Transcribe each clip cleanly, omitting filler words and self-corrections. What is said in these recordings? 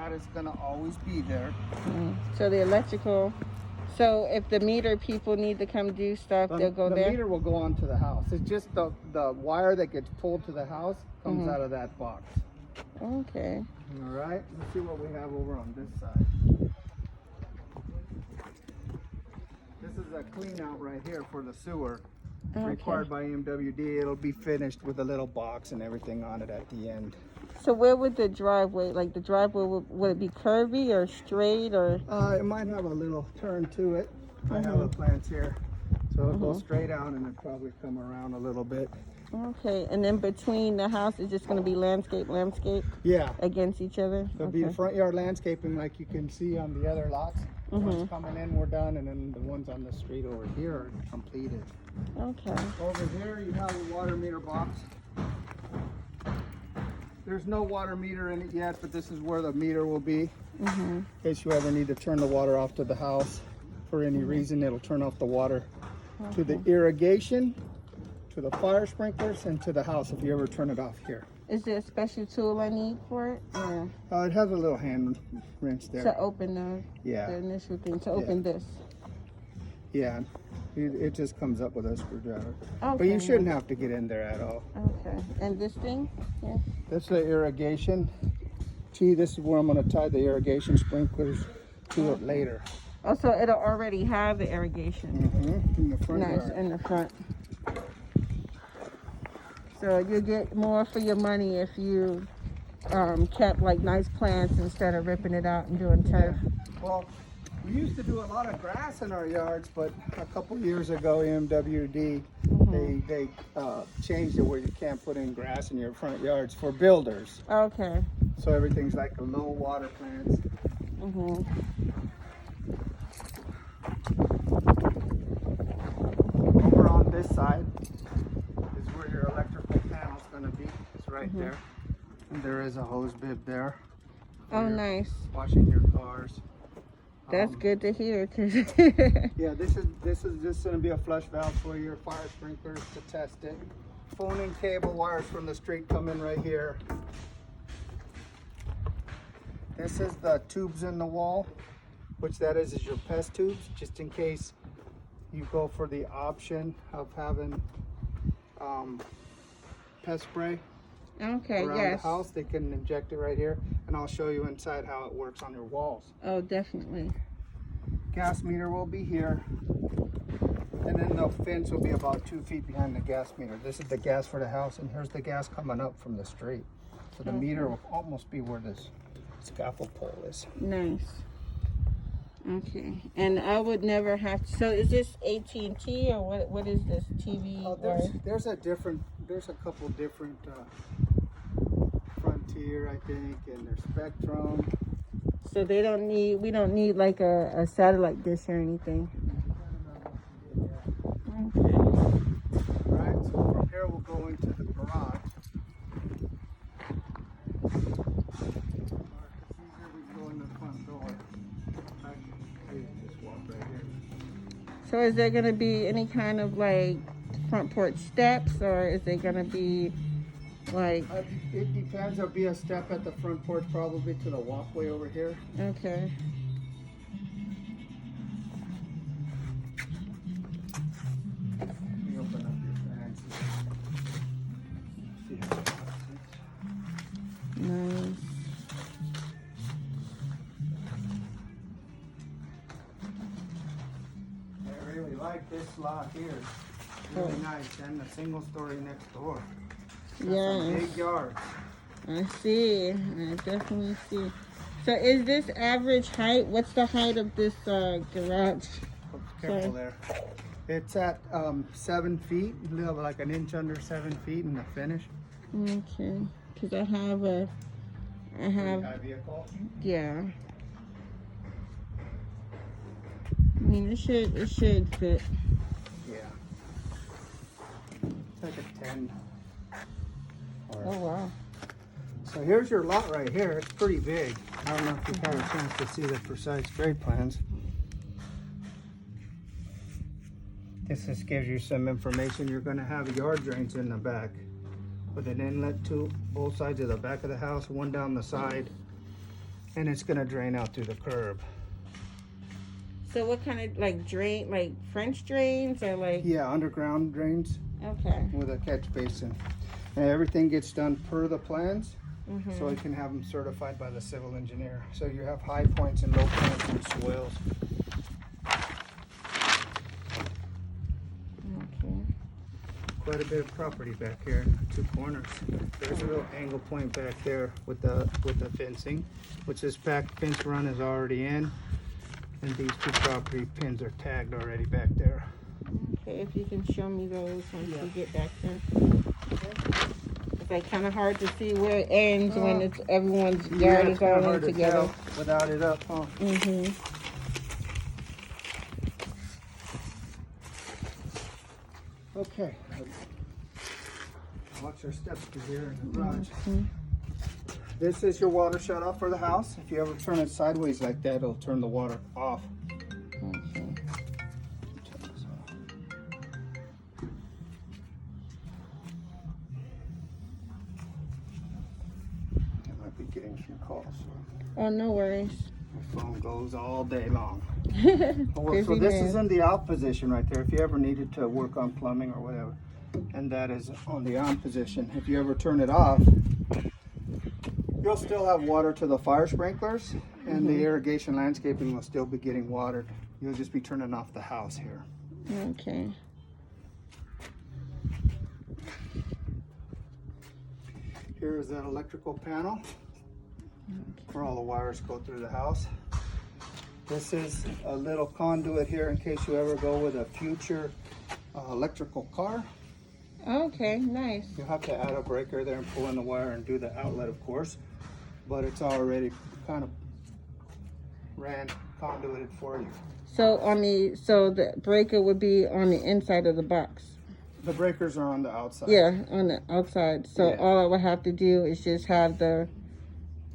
that is gonna always be there. So the electrical. So if the meter people need to come do stuff, they'll go there? The meter will go onto the house. It's just the wire that gets pulled to the house comes out of that box. Okay. All right, let's see what we have over on this side. This is a clean out right here for the sewer. Required by MWD. It'll be finished with a little box and everything on it at the end. So where would the driveway, like the driveway, would it be curvy or straight or? It might have a little turn to it. I have the plans here. So it'll go straight out and it'll probably come around a little bit. Okay, and then between the house is just going to be landscape, Yeah. against each other? There'll be the front yard landscaping like you can see on the other lots. Ones coming in, we're done, and then the ones on the street over here are completed. Okay. Over here you have a water meter box. There's no water meter in it yet, but this is where the meter will be. In case you ever need to turn the water off to the house for any reason, it'll turn off the water to the irrigation, to the fire sprinklers, and to the house if you ever turn it off here. Is there a special tool I need for it? Or It has a little hand wrench there. to open the Yeah. initial thing, to open this? Yeah, it just comes up with a screwdriver. Okay. But you shouldn't have to get in there at all. Okay. And this thing? Yeah. That's the irrigation. Gee, this is where I'm going to tie the irrigation sprinklers to it later. Oh, so it'll already have the irrigation. In the front Nice, yard. in the front. So you get more for your money if you kept like nice plants instead of ripping it out and doing turf. Well, we used to do a lot of grass in our yards, but a couple years ago, MWD, they changed it where you can't put in grass in your front yards for builders. Okay. So everything's like a low water plants. Over on this side is where your electrical panel's going to be. It's right there. And there is a hose bib there. Oh, nice. Washing your cars. That's good to hear. 'Cause Yeah, this is just going to be a flush valve for your fire sprinklers to test it. Phone and cable wires from the street come in right here. This is the tubes in the wall, which that is your pest tubes, just in case you go for the option of having pest spray Okay, around yes. the house. They can inject it right here, and I'll show you inside how it works on your walls. Oh, definitely. Gas meter will be here, and then the fence will be about 2 feet behind the gas meter. This is the gas for the house, and here's the gas coming up from the street. So the meter will almost be where this scaffold pole is. Nice. Okay, and I would never have to, so is this AT&T or what is this, TV? There's a couple different Frontier, I think, and there's Spectrum. So we don't need like a satellite dish or anything. Okay. All right, so from here we'll go into the garage. It's easier we go in the front door. Just walk right here. So is there gonna be any kind of like front porch steps, or is it gonna be like? It depends. There'll be a step at the front porch, probably to the walkway over here. Okay. Let me open up your fence. See how it sits. Nice. I really like this lot here. It's really nice, and the single story next door. Got some Yes. big yards. I see. I definitely see. So is this average height? What's the height of this garage? Oh, careful there. It's at 7 feet, a little like an inch under 7 feet in the finish. Okay. Because I have, High vehicle. yeah. I mean, it should fit. Yeah. It's like a 10. Oh, wow. So here's your lot right here. It's pretty big. I don't know if you've had a chance to see the precise grade plans. This just gives you some information. You're going to have yard drains in the back with an inlet to both sides of the back of the house, one down the side, and it's gonna drain out through the curb. So what kind of like drain, like French drains or like? Yeah, underground drains Okay. with a catch basin. And everything gets done per the plans, so Mhm. we can have them certified by the civil engineer. So you have high points and low points and swales. Okay. Quite a bit of property back here, 2 corners. There's a little angle point back there with the fencing, which this back fence run is already in, and these 2 property pins are tagged already back there. Okay, if you can show me those once Yeah. we get back there. It's like kind of hard to see where it ends when it's everyone's yard it's is kinda all in hard to together. tell without it up, huh? Mhm. Okay. Watch your steps to here in the garage. This is your water shut off for the house. If you ever turn it sideways like that, it'll turn the water off. Okay. I might be getting some calls. Oh, no worries. My phone goes all day long. So Busy this man. is in the out position right there. If you ever needed to work on plumbing or whatever, and that is on the on position. If you ever turn it off, you'll still have water to the fire sprinklers, and the irrigation landscaping will still be getting watered. You'll just be turning off the house here. Okay. Here is that electrical panel where all the wires go through the house. This is a little conduit here in case you ever go with a future electrical car. Okay, nice. You have to add a breaker there and pull in the wire and do the outlet, of course, but it's already kind of conduited for you. So the breaker would be on the inside of the box. The breakers are on the outside. Yeah, on the outside. So Yeah. all I would have to do is just have the.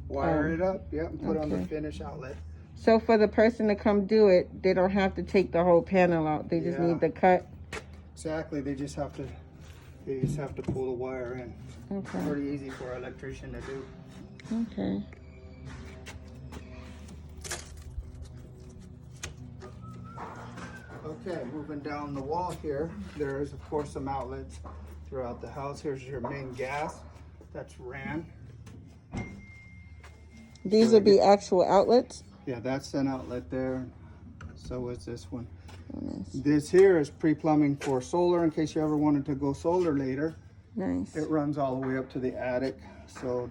Wire it up, yep, and put on the okay. finish outlet. So for the person to come do it, they don't have to take the whole panel out. They just Yeah. need the cut. Exactly, they just have to pull the wire in. Okay. Pretty easy for an electrician to do. Okay. Okay, moving down the wall here, there is of course some outlets throughout the house. Here's your main gas, that's ran. These would be actual outlets. Yeah, that's an outlet there. So is this one. Oh, nice. This here is pre-plumbing for solar in case you ever wanted to go solar later. Nice. It runs all the way up to the attic, so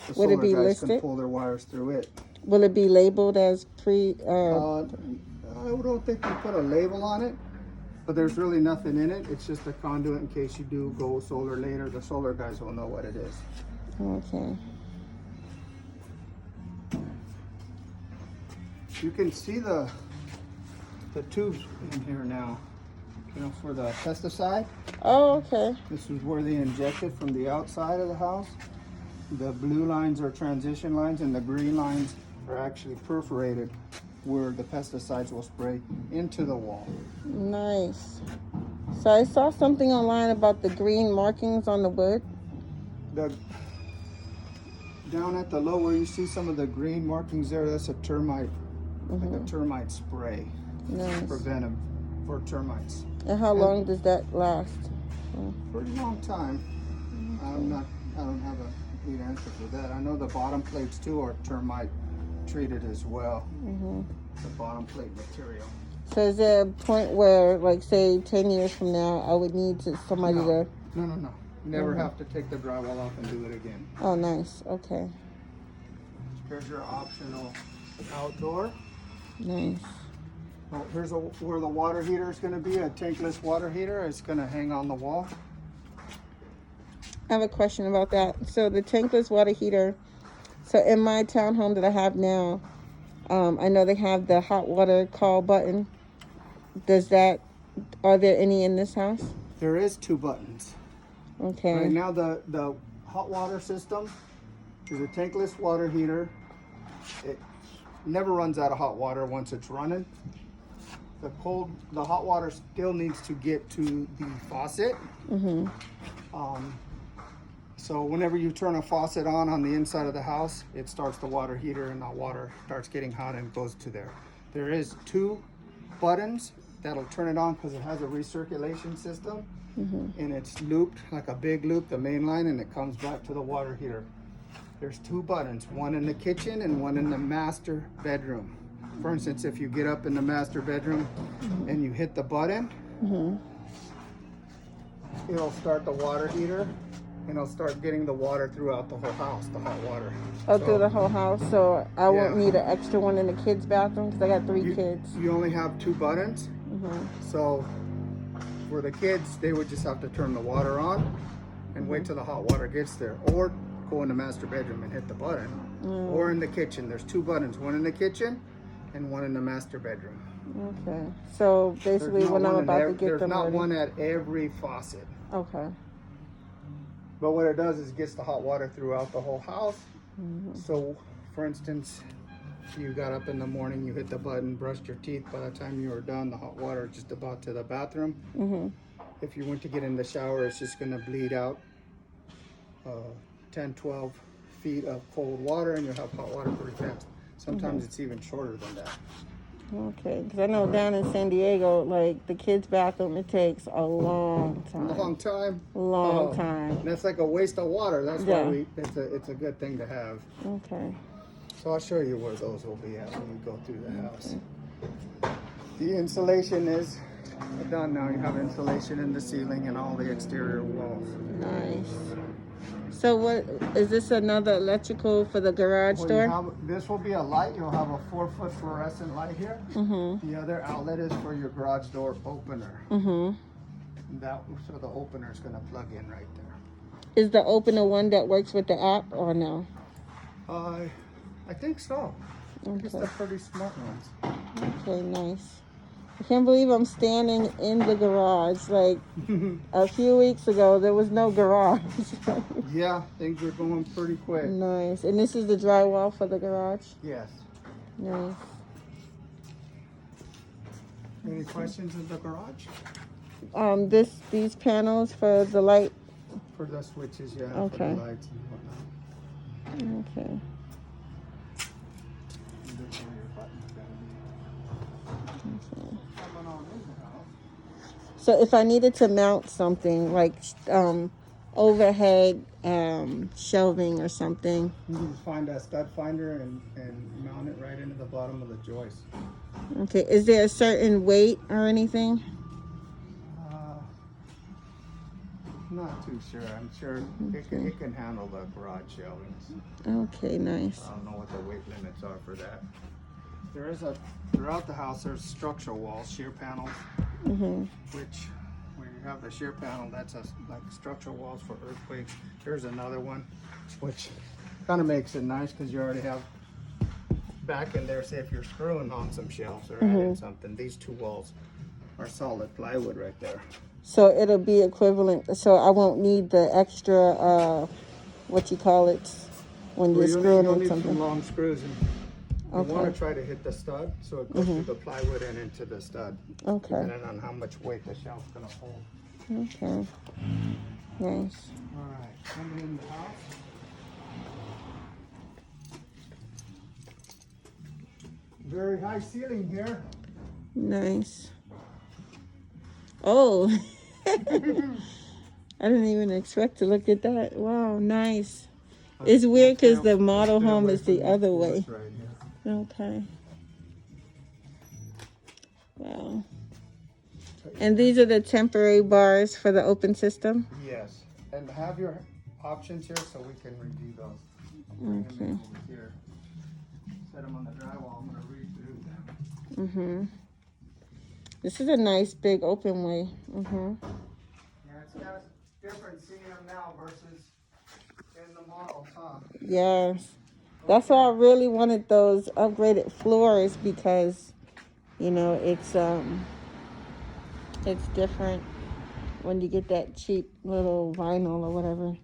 the Would it solar be guys can listed? pull their wires through it. Will it be labeled as pre? I don't think they put a label on it, but there's really nothing in it. It's just a conduit in case you do go solar later. The solar guys will know what it is. Okay. You can see the tubes in here now, you know, for the pesticide. Oh, okay. This is where they inject it from the outside of the house. The blue lines are transition lines and the green lines are actually perforated where the pesticides will spray into the wall. Nice. So I saw something online about the green markings on the wood. Down at the low where you see some of the green markings there, that's a termite, like a termite spray. Nice. For venom, for termites. And how long does that last? Pretty long time. I don't have a complete answer for that. I know the bottom plates too are termite treated as well. The bottom plate material. So is there a point where, like, say 10 years from now, I would need somebody to... No. Never have to take the drywall off and do it again. Oh, nice. Okay. Here's your optional outdoor. Nice. Oh, here's where the water heater is going to be, a tankless water heater. It's going to hang on the wall. I have a question about that. So the tankless water heater, so in my townhome that I have now, I know they have the hot water call button. Are there any in this house? There is 2 buttons. Okay. Right now the hot water system is a tankless water heater. It never runs out of hot water once it's running. The hot water still needs to get to the faucet. So whenever you turn a faucet on the inside of the house, it starts the water heater and the water starts getting hot and goes to there. There is 2 buttons that'll turn it on because it has a recirculation system, and it's looped like a big loop, the main line, and it comes back to the water heater. There's 2 buttons, one in the kitchen and one in the master bedroom. For instance, if you get up in the master bedroom and you hit the button, it'll start the water heater and it'll start getting the water throughout the whole house, the hot water. Oh, through the whole house, so I won't need an extra one in the kids' bathroom because I got 3 kids. You only have 2 buttons, so for the kids, they would just have to turn the water on and wait till the hot water gets there, or go in the master bedroom and hit the button, or in the kitchen. There's 2 buttons, one in the kitchen and one in the master bedroom. Okay, so basically when I'm about to get there's them not ready. one at every faucet. Okay. But what it does is it gets the hot water throughout the whole house. So, for instance, you got up in the morning, you hit the button, brushed your teeth. By the time you were done, the hot water just about to the bathroom. If you went to get in the shower, it's just going to bleed out 10, 12 feet of cold water, and you'll have hot water pretty fast. Sometimes it's even shorter than that. Okay, because I know down in San Diego, like the kids' bathroom, it takes a long time. Long time. Long time. And that's like a waste of water. That's why it's a good thing to have. Okay. So I'll show you where those will be at when we go through the house. The insulation is done now. You have insulation in the ceiling and all the exterior walls. Nice. So what is this, another electrical for the garage door? This will be a light. You'll have a 4-foot fluorescent light here. The other outlet is for your garage door opener. So the opener is going to plug in right there. Is the opener one that works with the app or no? I think so. It's the pretty smart ones. Okay, nice. I can't believe I'm standing in the garage. Like a few weeks ago, there was no garage. Yeah, things are going pretty quick. Nice. And this is the drywall for the garage? Yes. Nice. Any questions in the garage? These panels for the light. For the switches, yeah. Okay. For the lights and whatnot. Okay. So if I needed to mount something like overhead shelving or something. You can just find a stud finder and mount it right into the bottom of the joist. Okay, is there a certain weight or anything? Not too sure. I'm sure it can handle the garage shelvings. Okay, nice. I don't know what the weight limits are for that. There is throughout the house, there's structural walls, shear panels, which when you have the shear panel, that's like structural walls for earthquakes. Here's another one, which kind of makes it nice because you already have back in there, say if you're screwing on some shelves or adding something, these 2 walls are solid plywood right there. So it'll be equivalent, so I won't need the extra, what you call it, when you're screwing on something. Some long screws, and you want to try to hit the stud so it goes through the plywood and into the stud. Okay. Depending on how much weight the shelf's going to hold. Okay. Nice. All right, coming in the house. Very high ceiling here. Nice. Oh. I didn't even expect to look at that. Wow, nice. It's weird because the model home is the other way. Right here. Okay. Wow. And these are the temporary bars for the open system? Yes. And have your options here so we can review those. Okay. Over here. Set them on the drywall. I'm going to read through them. This is a nice big open way. Yeah, it's kind of different seeing them now versus in the models, huh? Yes. That's why I really wanted those upgraded floors because, you know, it's different when you get that cheap little vinyl or whatever.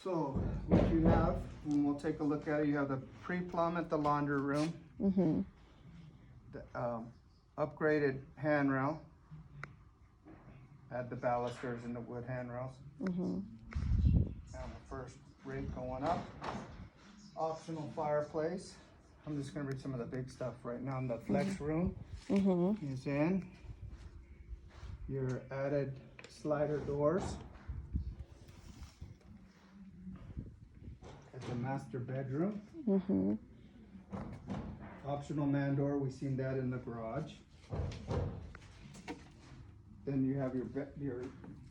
So what you have, and we'll take a look at it, you have the pre-plumb at the laundry room. The upgraded handrail. Add the balusters and the wood handrails. And the first rate going up. Optional fireplace. I'm just gonna read some of the big stuff right now. The flex room is in. Your added slider doors. At the master bedroom. Optional man door. We've seen that in the garage. Then you have your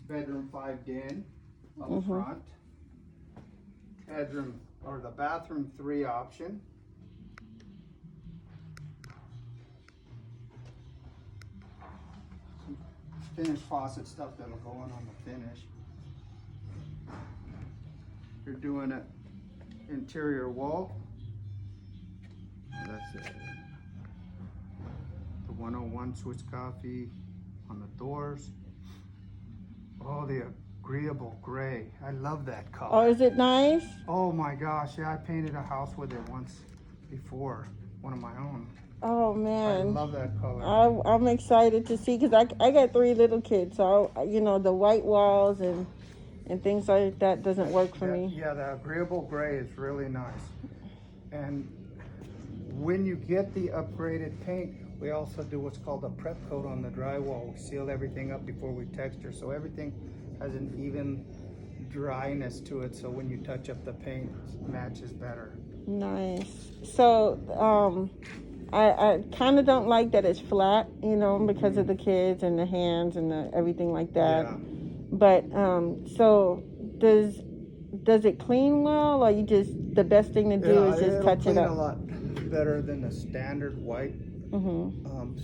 bedroom 5 den up front. Bedroom or the bathroom 3 option. Finished faucet stuff that'll go on the finish. You're doing an interior wall. That's it. The 101 Swiss coffee on the doors. Oh, the agreeable gray. I love that color. Oh, is it nice? Oh my gosh, yeah, I painted a house with it once before, one of my own. Oh I man, love that color. I'm excited to see, because I got 3 little kids, so you know, the white walls and things like that doesn't work for me. Yeah, the agreeable gray is really nice. And when you get the upgraded paint, we also do what's called a prep coat on the drywall. We seal everything up before we texture, so everything has an even dryness to it, so when you touch up the paint, it matches better. Nice. So I kind of don't like that it's flat, you know, because of the kids and the hands and everything like that. Yeah. But so does it clean well, or you just, the best thing to do is just touch it up? It'll clean a lot better than the standard white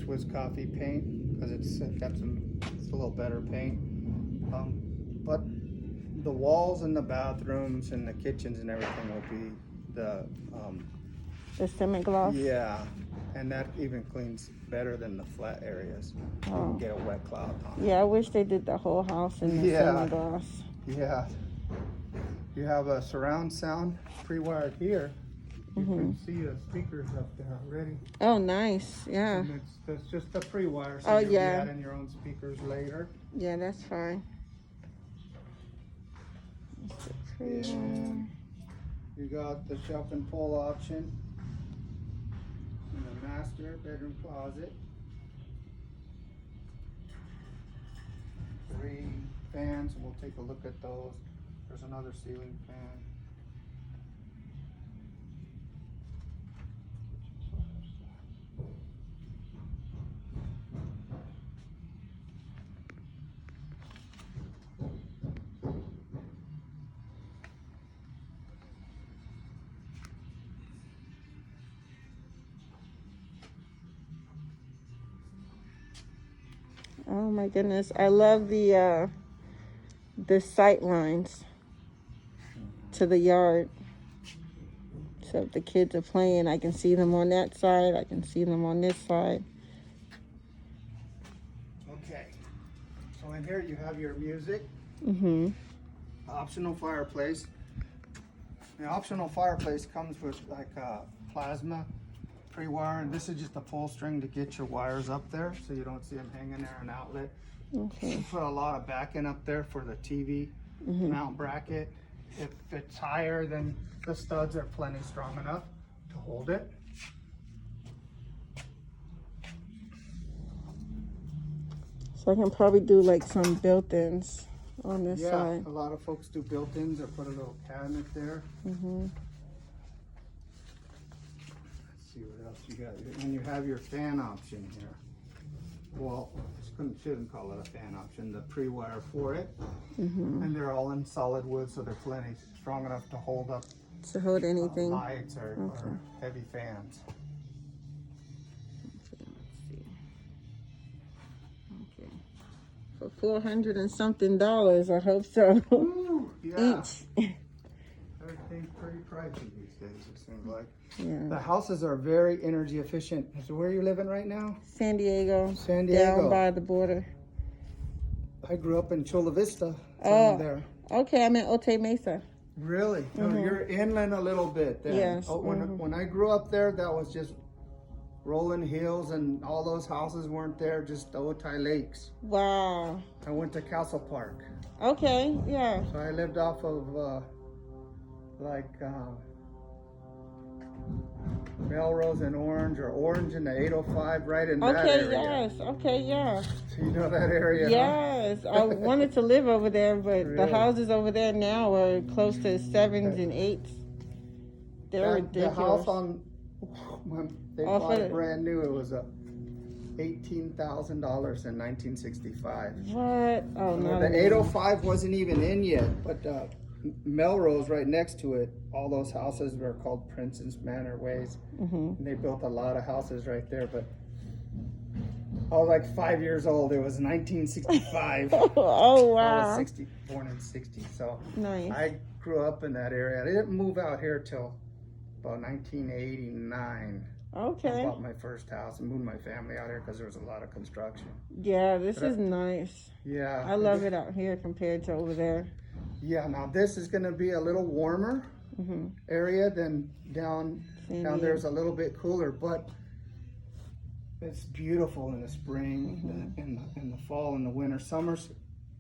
Swiss coffee paint, because it's a little better paint. But the walls and the bathrooms and the kitchens and everything will be the semi-gloss? Yeah, and that even cleans better than the flat areas. You can get a wet cloud on it. Yeah, I wish they did the whole house in the semi-gloss. Yeah. You have a surround sound pre-wired here. You can see the speakers up there already. Oh, nice. Yeah. And that's just the pre-wire, so Oh, you'll be yeah. adding your own speakers later. Yeah, that's fine. And you got the shelf and pull option. And the master bedroom closet. 3 fans, we'll take a look at those. There's another ceiling fan. Oh my goodness, I love the sight lines to the yard. So if the kids are playing, I can see them on that side, I can see them on this side. Okay, so in here you have your music. Optional fireplace. The optional fireplace comes with like a plasma pre-wire, and this is just a pull string to get your wires up there so you don't see them hanging there, an outlet. Okay. Put a lot of backing up there for the TV mount bracket. If it's higher, then the studs are plenty strong enough to hold it. So I can probably do like some built-ins on this side. A lot of folks do built-ins or put a little cabinet there. Let's see what else you got. And you have your fan option here. Well, shouldn't call it a fan option, the pre-wire for it. And they're all in solid wood, so they're plenty strong enough to hold up To hold anything. lights or heavy fans. Okay, let's see. Okay. For $400 and something, I hope so. Ooh, yeah. Each. Everything's pretty pricey these days, it seems like. Yeah. The houses are very energy efficient. So where are you living right now? San Diego. San Diego. Down by the border. I grew up in Chula Vista. Oh. There. Okay, I'm in Otay Mesa. Really? So you're inland a little bit then. Yes. Oh, when I grew up there, that was just rolling hills, and all those houses weren't there, just the Otay Lakes. Wow. I went to Castle Park. Okay, yeah. So I lived off of like Melrose and Orange, or Orange and the 805, right in that Okay, area. yes. Okay, yeah. So you know that area, Yes. huh? I wanted to live over there, but the Really? houses over there now are close to 7s and 8s. They're ridiculous. The house on, when they Off bought of it it. brand new, it was $18,000 in 1965. What? Oh, no. The 805 wasn't even in yet, but Melrose, right next to it, all those houses were called Princess Manor Ways. And they built a lot of houses right there, but I was like 5 years old. It was 1965. Oh, wow. I was born in 60, so Nice. I grew up in that area. I didn't move out here till about 1989. I Okay. bought my first house and moved my family out here because there was a lot of construction. Yeah, this is nice. Yeah. I love it out here compared to over there. Yeah, now this is going to be a little warmer area than down there's a little bit cooler, but it's beautiful in the spring, in the fall, in the winter. Summers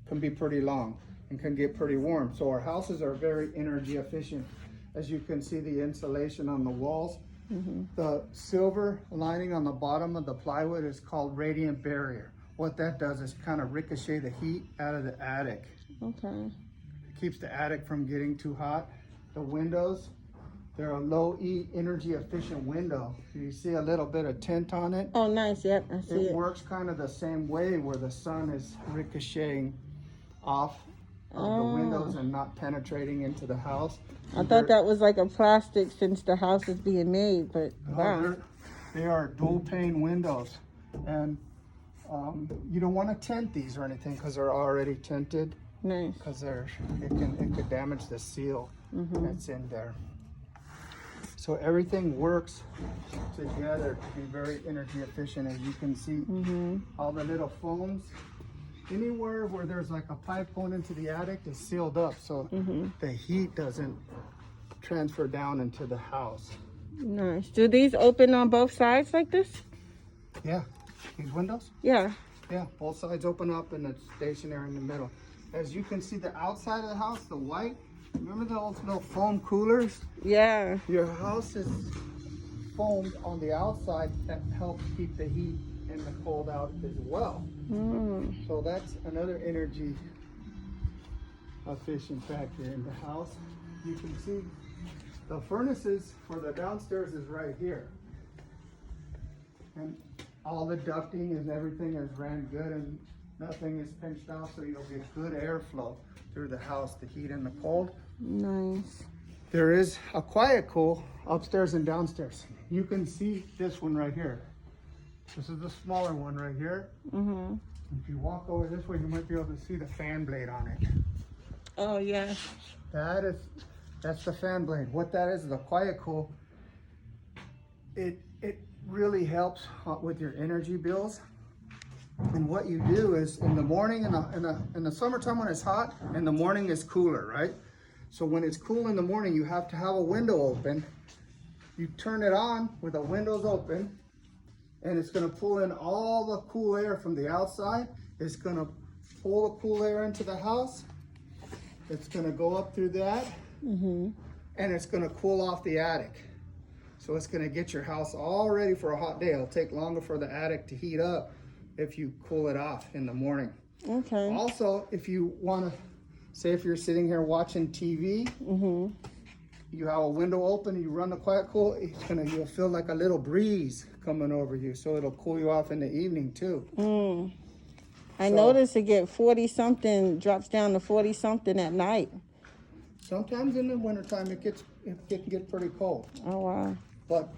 can be pretty long and can get pretty warm. So our houses are very energy efficient. As you can see, the insulation on the walls, the silver lining on the bottom of the plywood is called radiant barrier. What that does is kind of ricochet the heat out of the attic. Okay. Keeps the attic from getting too hot. The windows, they're a low E energy efficient window. You see a little bit of tint on it. Oh, nice. Yep, I see It it. works kind of the same way, where the sun is ricocheting off of the windows and not penetrating into the house. I thought that was like a plastic since the house is being made, but wow. They are dual pane windows, and you don't want to tint these or anything because they're already tinted. Nice. Because it could damage the seal that's in there. So everything works together to be very energy efficient. As you can see, all the little foams. Anywhere where there's like a pipe going into the attic is sealed up, so the heat doesn't transfer down into the house. Nice. Do these open on both sides like this? Yeah, these windows? Yeah. Yeah, both sides open up and it's stationary in the middle. As you can see, the outside of the house, the white, remember those little foam coolers? Yeah. Your house is foamed on the outside that helps keep the heat and the cold out as well. So that's another energy efficient factor in the house. You can see the furnaces for the downstairs is right here. And all the ducting and everything is ran good and nothing is pinched off, so you'll get good airflow through the house, the heat and the cold. Nice. There is a quiet cool upstairs and downstairs. You can see this one right here. This is the smaller one right here. If you walk over this way, you might be able to see the fan blade on it. Oh, yeah. That's the fan blade. What that is a quiet cool. It really helps with your energy bills. And what you do is in the morning, in the summertime when it's hot, in the morning it's cooler, right? So when it's cool in the morning, you have to have a window open. You turn it on with the windows open, and it's gonna pull in all the cool air from the outside. It's gonna pull the cool air into the house. It's gonna go up through that, and it's gonna cool off the attic. So it's gonna get your house all ready for a hot day. It'll take longer for the attic to heat up if you cool it off in the morning. Okay. Also, if you wanna, say if you're sitting here watching TV, you have a window open, you run the quiet cool, you'll feel like a little breeze coming over you, so it'll cool you off in the evening too. I noticed it get 40 something, drops down to 40 something at night. Sometimes in the wintertime it can get pretty cold. Oh, wow. But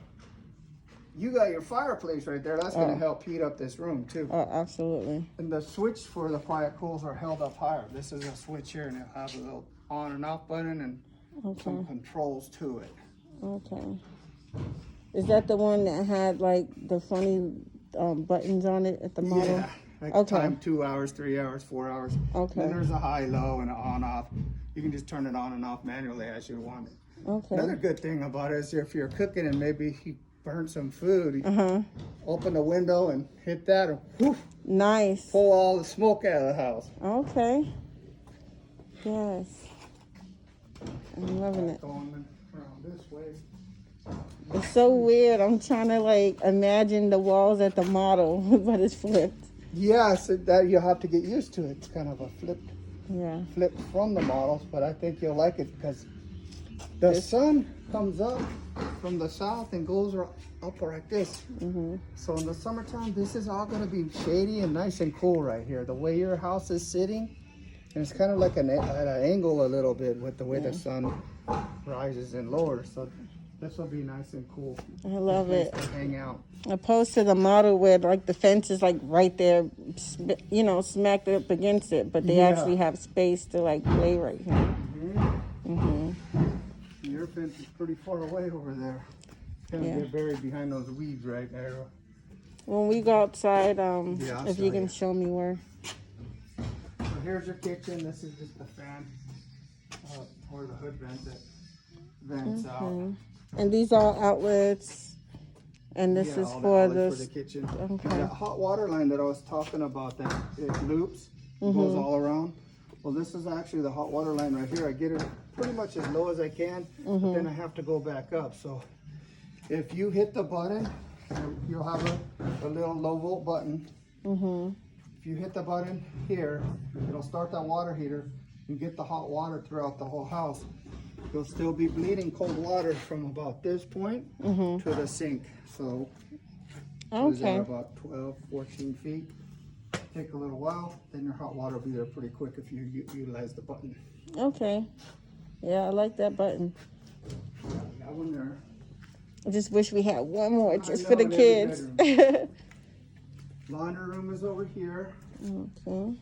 you got your fireplace right there. That's gonna help heat up this room too. Oh, absolutely. And the switch for the quiet cools are held up higher. This is a switch here, and it'll have a little on and off button and some controls to it. Okay. Is that the one that had like the funny buttons on it at the model? Yeah, like time 2 hours, 3 hours, 4 hours. Okay. Then there's a high, low, and an on off. You can just turn it on and off manually as you want it. Okay. Another good thing about it is if you're cooking and maybe you burn some food, you open the window and hit that, and whoosh, Nice. pull all the smoke out of the house. Okay. Yes. I'm loving it. Going around this way. It's so weird. I'm trying to like imagine the walls at the model, but it's flipped. Yes, that you have to get used to it. It's kind of a flip from the models, but I think you'll like it because the sun comes up from the south and goes up like this. So in the summertime, this is all going to be shady and nice and cool right here. The way your house is sitting, and it's kind of like at an angle a little bit with the way the sun rises and lowers. So this will be nice and cool. I love it. To hang out. Opposed to the model where like the fence is like right there, you know, smacked up against it, but they actually have space to like play right here. Your fence is pretty far away over there. It's gonna get buried behind those weeds right there. When we go outside, if you can show me where. So here's your kitchen. This is just the fan, or the hood vent that vents out. And these are outlets, and this is for the kitchen. Okay. And that hot water line that I was talking about, that it loops, goes all around. Well, this is actually the hot water line right here. I get it pretty much as low as I can, but then I have to go back up. So if you hit the button, you'll have a little low volt button. If you hit the button here, it'll start that water heater and get the hot water throughout the whole house. You'll still be bleeding cold water from about this point to the sink. So is that about 12, 14 feet. Take a little while, then your hot water will be there pretty quick if you utilize the button. Okay. Yeah, I like that button. Got one there. I just wish we had one more just for the kids. Laundry room is over here. Okay.